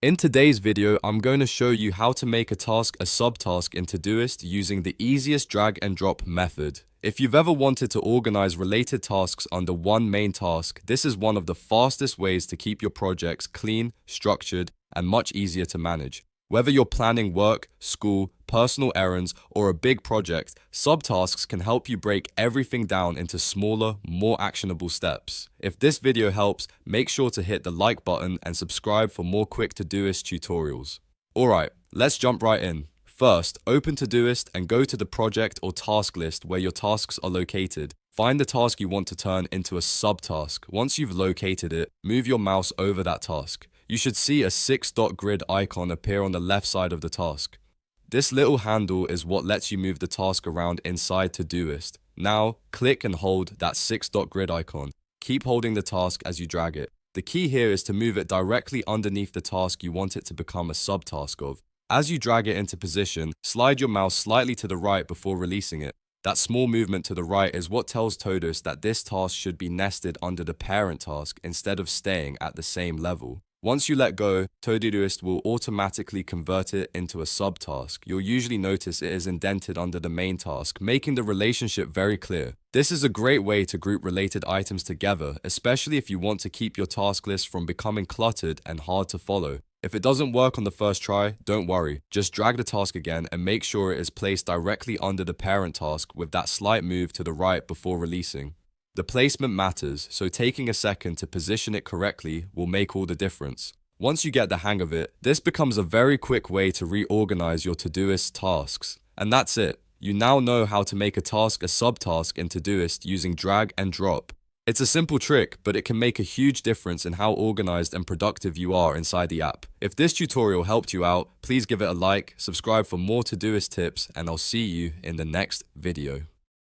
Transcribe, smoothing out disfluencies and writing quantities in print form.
In today's video, I'm going to show you how to make a task a subtask in Todoist using the easiest drag and drop method. If you've ever wanted to organize related tasks under one main task, this is one of the fastest ways to keep your projects clean, structured, and much easier to manage. Whether you're planning work, school, personal errands, or a big project, subtasks can help you break everything down into smaller, more actionable steps. If this video helps, make sure to hit the like button and subscribe for more quick Todoist tutorials. Alright, let's jump right in. First, open Todoist and go to the project or task list where your tasks are located. Find the task you want to turn into a subtask. Once you've located it, move your mouse over that task. You should see a 6-dot grid icon appear on the left side of the task. This little handle is what lets you move the task around inside Todoist. Now, click and hold that 6-dot grid icon. Keep holding the task as you drag it. The key here is to move it directly underneath the task you want it to become a subtask of. As you drag it into position, slide your mouse slightly to the right before releasing it. That small movement to the right is what tells Todoist that this task should be nested under the parent task instead of staying at the same level. Once you let go, Todoist will automatically convert it into a subtask. You'll usually notice it is indented under the main task, making the relationship very clear. This is a great way to group related items together, especially if you want to keep your task list from becoming cluttered and hard to follow. If it doesn't work on the first try, don't worry. Just drag the task again and make sure it is placed directly under the parent task with that slight move to the right before releasing. The placement matters, so taking a second to position it correctly will make all the difference. Once you get the hang of it, this becomes a very quick way to reorganize your Todoist tasks. And that's it. You now know how to make a task a subtask in Todoist using drag and drop. It's a simple trick, but it can make a huge difference in how organized and productive you are inside the app. If this tutorial helped you out, please give it a like, subscribe for more Todoist tips, and I'll see you in the next video.